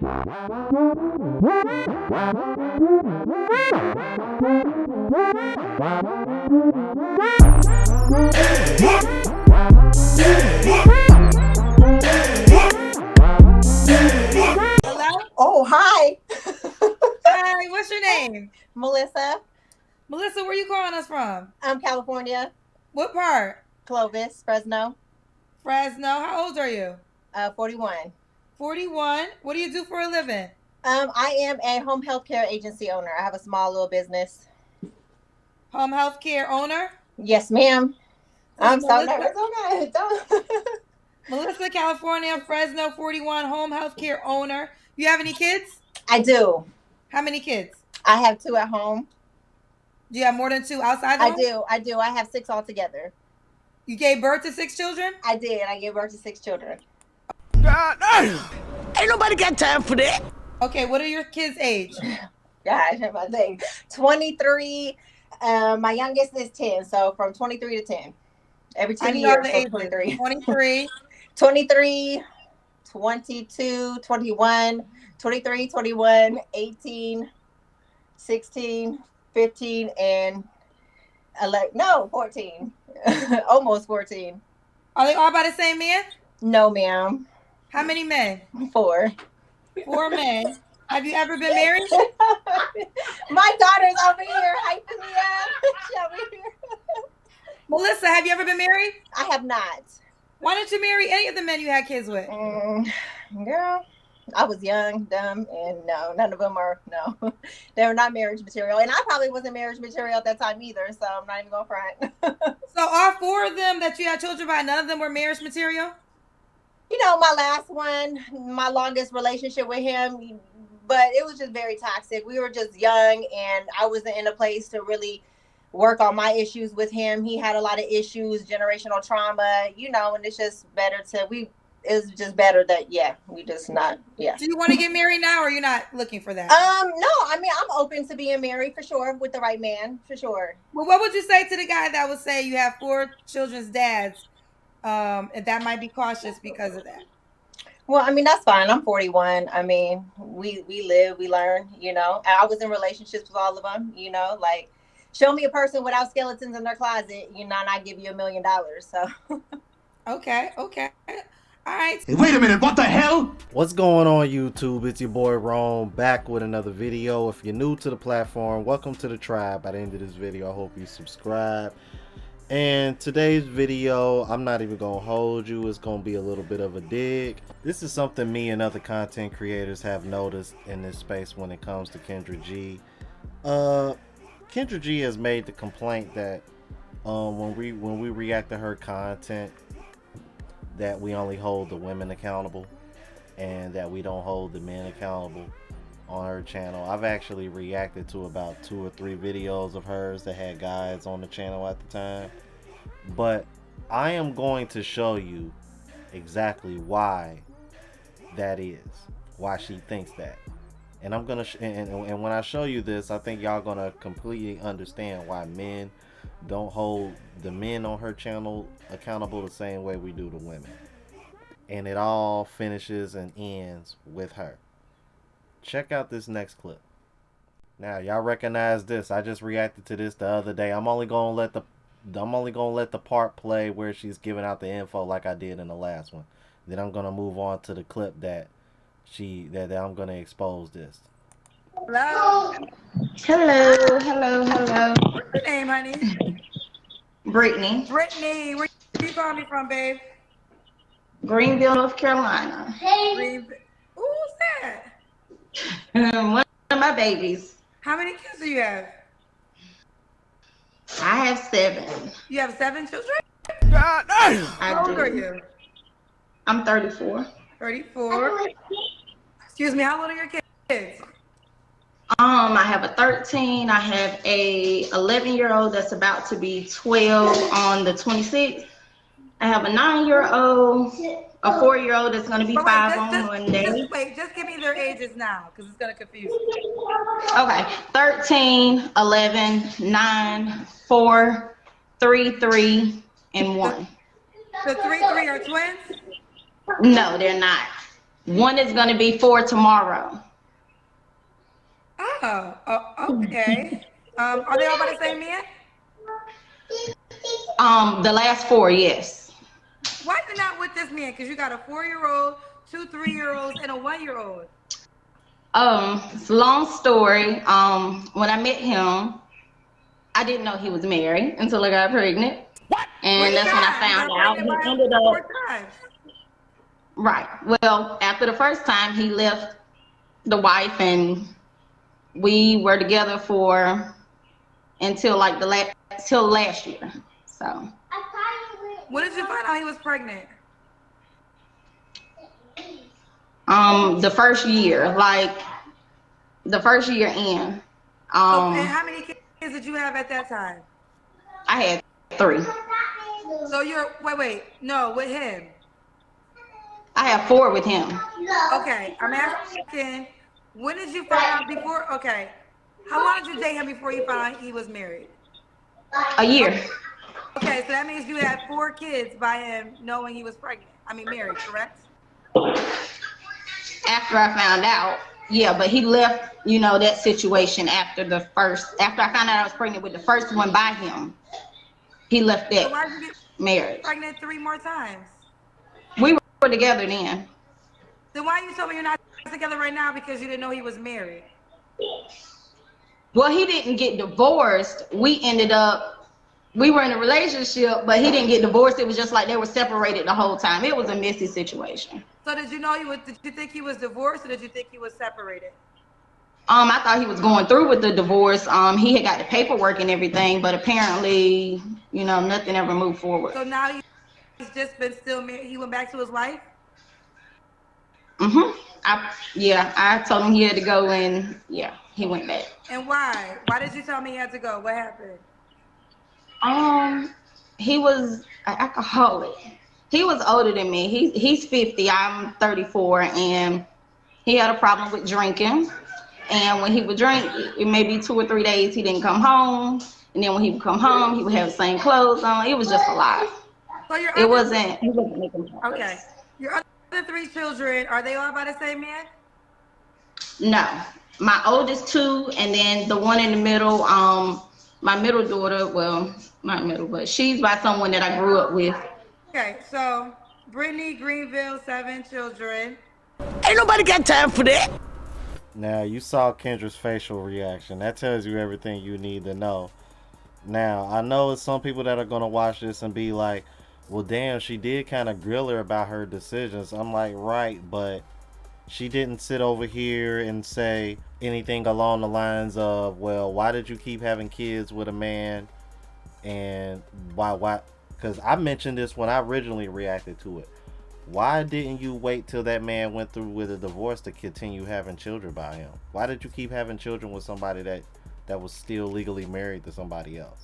Hello? Oh, hi. Hi, what's your name? Melissa. Melissa, where you calling us from? I'm California. What part? Clovis, Fresno. Fresno. How old are you? 41. 41. What do you do for a living? I am a home health care agency owner. I have a small little business. Home health care owner? Yes, ma'am. This I'm is so Melissa. nervous. Okay, don't. Melissa, California, Fresno, 41, home health care owner. You have any kids? I do. How many kids? I have 2 at home. Do you have more than 2 outside the I home? do. I do. I have 6 altogether. You gave birth to 6 children? I did. I gave birth to 6 children. God, ain't nobody got time for that. Okay, what are your kids' age? Gosh, my thing. 23. My youngest is 10. So from 23 to 10. Every 2 years. So 23. 23. 23, 22, 21, 23, 21, 18, 16, 15, and 14. Almost 14. Are they all by the same man? No, ma'am. How many men? 4. 4 men. Have you ever been married? My daughter's over here hyping me up. She over here. Melissa, have you ever been married? I have not. Why didn't you marry any of the men you had kids with? Girl, I was young, dumb, and no, none of them are, no. They're not marriage material. And I probably wasn't marriage material at that time either, so I'm not even going to front. So all 4 of them that you had children by, none of them were marriage material? You know, my last one, my longest relationship with him, but it was just very toxic. We were just young, and I wasn't in a place to really work on my issues with him. He had a lot of issues, generational trauma, you know, and it's just better it's just better that, we just not, Do you want to get married now, or you're not looking for that? No, I mean, I'm open to being married for sure, with the right man, for sure. Well, what would you say to the guy that would say you have 4 children's dads, and that might be cautious because of that? Well, I mean, that's fine. I'm 41. I mean, we live, we learn, you know. I was in relationships with all of them, you know, like, show me a person without skeletons in their closet, you know, and I give you $1 million. So. Okay. All right. Hey, wait a minute, what the hell? What's going on, YouTube? It's your boy Rome, back with another video. If you're new to the platform, welcome to the tribe. By the end of this video, I hope you subscribe. And today's video, I'm not even gonna hold you, it's gonna be a little bit of a dig. This is something me and other content creators have noticed in this space when it comes to Kendra G. Kendra G has made the complaint that when we react to her content, that we only hold the women accountable and that we don't hold the men accountable on her channel. I've actually reacted to about 2 or 3 videos of hers that had guys on the channel at the time, but I am going to show you exactly why that is, why she thinks that. And I'm gonna and when I show you this, I think y'all gonna completely understand why men don't hold the men on her channel accountable the same way we do the women. And it all finishes and ends with her. Check out this next clip. Now y'all recognize this. I just reacted to this the other day. I'm only gonna let the part play where she's giving out the info like I did in the last one. Then I'm gonna move on to the clip that I'm gonna expose this. Hello. Hello. What's your name, honey? Brittany. Brittany. Where you calling me from, babe? Greenville, North Carolina. Who's that? One of my babies. How many kids do you have? I have 7. You have 7 children? God, How old are you? I'm 34. 34. Excuse me, how old are your kids? I have a 13. I have a 11-year-old that's about to be 12 on the 26th. I have a 9-year-old, a 4-year-old that's going to be 5 on Monday. Just give me their ages now, because it's going to confuse me. Okay, 13, 11, 9, 4, 3, 3, and 1. The 3 are twins? No, they're not. One is going to be 4 tomorrow. Okay. Are they all by the same man? The last 4, yes. Why you not with this man? Because you got a 4-year-old, 2 3-year-olds, and a 1-year-old. It's a long story. When I met him, I didn't know he was married until I got pregnant. What? And that's when I You found got out. pregnant He by ended him up 4 times. right. Well, after the first time, he left the wife, and we were together for until like till last year. So When did you find out he was pregnant? the first year, like the first year in, So, and how many kids did you have at that time? I had 3. So you're wait, no, with him. I have 4 with him. Okay, I'm asking, when did you find out before? Okay, how long did you date him before you found out he was married? A year. Okay, so that means you had 4 kids by him knowing he was pregnant. I mean, married, correct? After I found out, yeah, but he left, that situation after I found out I was pregnant with the first one by him. He left So that why did you get marriage. pregnant 3 more times? We were together then. Then why you told me you're not together right now? Because you didn't know he was married. Well, he didn't get divorced. We were in a relationship, but he didn't get divorced. It was just like they were separated the whole time. It was a messy situation. So did you think he was divorced, or did you think he was separated? I thought he was going through with the divorce. He had got the paperwork and everything, but apparently, nothing ever moved forward. So now he's just been still married. He went back to his wife? I told him he had to go, and he went back. And why? Why did you tell me he had to go? What happened? He was an alcoholic. He was older than me. He's 50. I'm 34, and he had a problem with drinking. And when he would drink, it may be 2 or 3 days he didn't come home. And then when he would come home, he would have the same clothes on. It was just a lot. So He wasn't making progress. Okay. Your other 3 children, are they all by the same man? No. My oldest 2, and then the one in the middle, my middle daughter, well, not middle, but she's by someone that I grew up with. Okay, so Brittany Greenville, 7 children. Ain't nobody got time for that. Now, you saw Kendra's facial reaction. That tells you everything you need to know. Now, I know it's some people that are going to watch this and be like, well, damn, she did kind of grill her about her decisions. I'm like, right, but she didn't sit over here and say anything along the lines of, well, why did you keep having kids with a man? And why? Because I mentioned this when I originally reacted to it. Why didn't you wait till that man went through with a divorce to continue having children by him? Why did you keep having children with somebody that was still legally married to somebody else?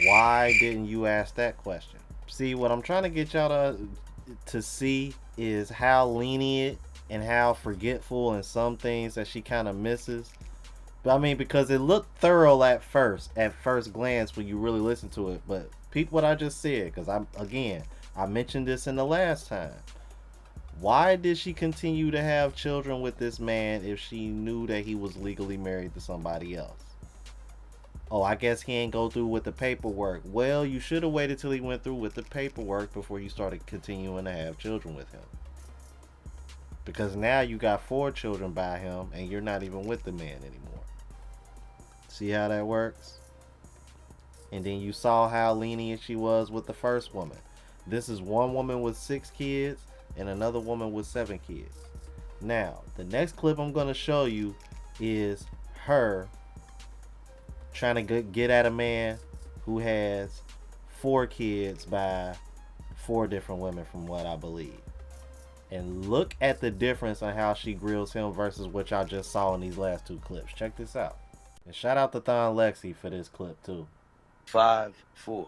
Why didn't you ask that question? See, what I'm trying to get y'all to see is how lenient and how forgetful in some things that she kind of misses. But I mean, because it looked thorough at first glance when you really listen to it. But peep what I just said, because I mentioned this in the last time. Why did she continue to have children with this man if she knew that he was legally married to somebody else? Oh, I guess he ain't go through with the paperwork. Well, you should have waited till he went through with the paperwork before you started continuing to have children with him. Because now you got 4 children by him and you're not even with the man anymore. See how that works? And then you saw how lenient she was with the first woman. This is one woman with 6 kids and another woman with 7 kids. Now, the next clip I'm going to show you is her trying to get at a man who has 4 kids by 4 different women, from what I believe. And look at the difference on how she grills him versus what y'all just saw in these last 2 clips. Check this out. And shout out to Thon Lexi for this clip too. 5, 4.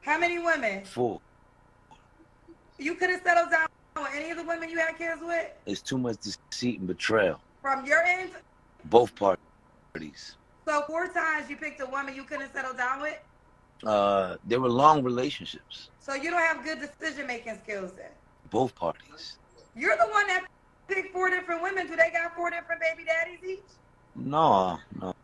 How many women? 4. You could have settled down with any of the women you had kids with? It's too much deceit and betrayal. From your end? Both parties. So 4 times you picked a woman you couldn't settle down with? They were long relationships. So you don't have good decision-making skills then? Both parties. You're the one that picked 4 different women. Do they got 4 different baby daddies each? No.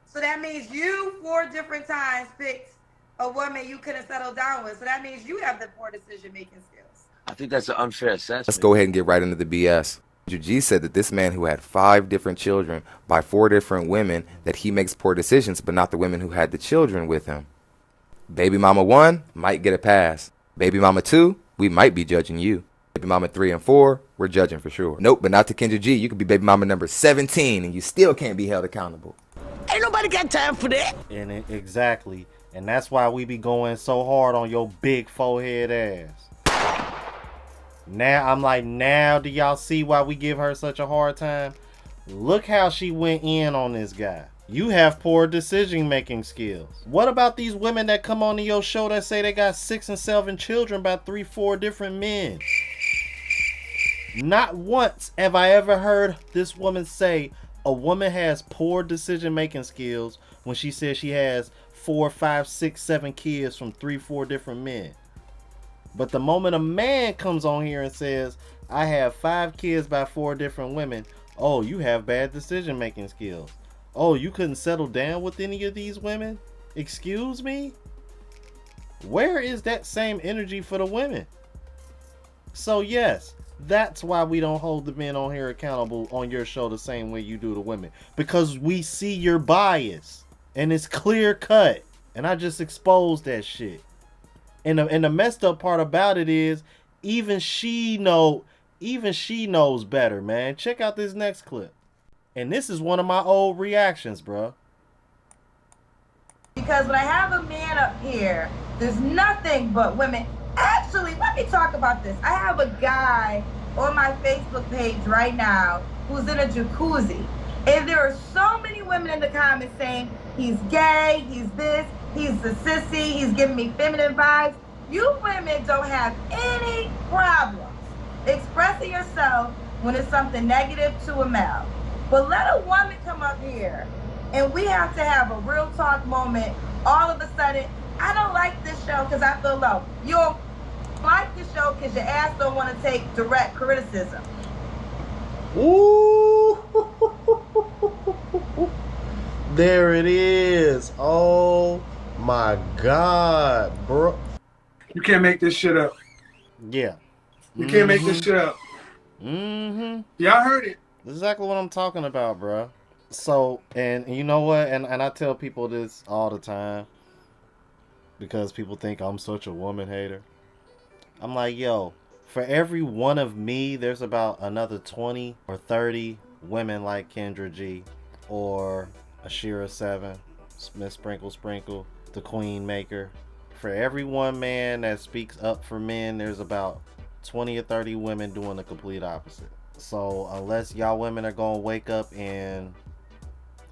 So that means you 4 different times picked a woman you couldn't settle down with. So that means you have the poor decision-making skills. I think that's an unfair assessment. Let's go ahead and get right into the BS. G said that this man who had 5 different children by 4 different women, that he makes poor decisions, but not the women who had the children with him. Baby mama 1 might get a pass. Baby mama 2, we might be judging you. Baby mama 3 and 4, we're judging for sure. Nope, but not to Kendra G. You could be baby mama number 17 and you still can't be held accountable. Ain't nobody got time for that. Exactly. And that's why we be going so hard on your big forehead ass. Now, I'm like, now do y'all see why we give her such a hard time? Look how she went in on this guy. You have poor decision-making skills. What about these women that come on to your show that say they got 6 and 7 children by 3, 4 different men? Not once have I ever heard this woman say a woman has poor decision-making skills when she says she has 4, 5, 6, 7 kids from 3, 4 different men. But the moment a man comes on here and says, I have 5 kids by 4 different women, oh, you have bad decision-making skills. Oh, you couldn't settle down with any of these women? Excuse me? Where is that same energy for the women? So yes, that's why we don't hold the men on here accountable on your show the same way you do the women. Because we see your bias. And it's clear cut. And I just exposed that shit. And the messed up part about it is, even she knows better, man. Check out this next clip. And this is one of my old reactions, bro. Because when I have a man up here, there's nothing but women. Actually, let me talk about this. I have a guy on my Facebook page right now who's in a jacuzzi. And there are so many women in the comments saying, he's gay, he's this, he's a sissy, he's giving me feminine vibes. You women don't have any problems expressing yourself when it's something negative to a male. But let a woman come up here and we have to have a real talk moment. All of a sudden, I don't like this show because I feel low. You don't like the show because your ass don't want to take direct criticism. Ooh. There it is. Oh my God, bro. You can't make this shit up. Yeah. You can't make this shit up. Y'all heard it. Exactly what I'm talking about, bro. So, and you know what? And I tell people this all the time because people think I'm such a woman hater. I'm like, yo, for every one of me, there's about another 20 or 30 women like Kendra G or Ashira 7, Miss Sprinkle, the Queen Maker. For every one man that speaks up for men, there's about 20 or 30 women doing the complete opposite. So unless y'all women are gonna wake up and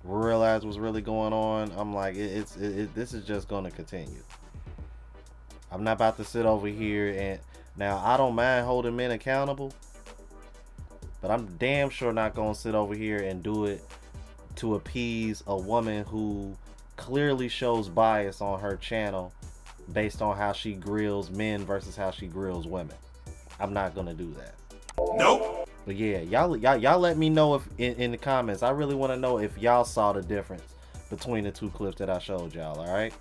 realize what's really going on, I'm like, this is just gonna continue. I'm not about to sit over here and now I don't mind holding men accountable, but I'm damn sure not gonna sit over here and do it to appease a woman who clearly shows bias on her channel based on how she grills men versus how she grills women. I'm not gonna do that. Nope. But yeah, y'all let me know if in the comments. I really want to know if y'all saw the difference between the 2 clips that I showed y'all. All right.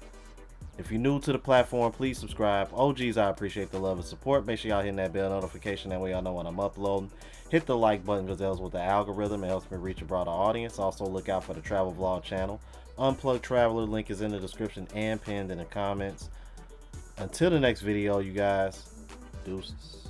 If you're new to the platform, please subscribe. OGs, I appreciate the love and support. Make sure y'all hitting that bell notification. That way y'all know when I'm uploading. Hit the like button because that helps with the algorithm. It helps me reach a broader audience. Also look out for the travel vlog channel. Unplugged Traveler link is in the description and pinned in the comments. Until the next video, you guys. Deuces.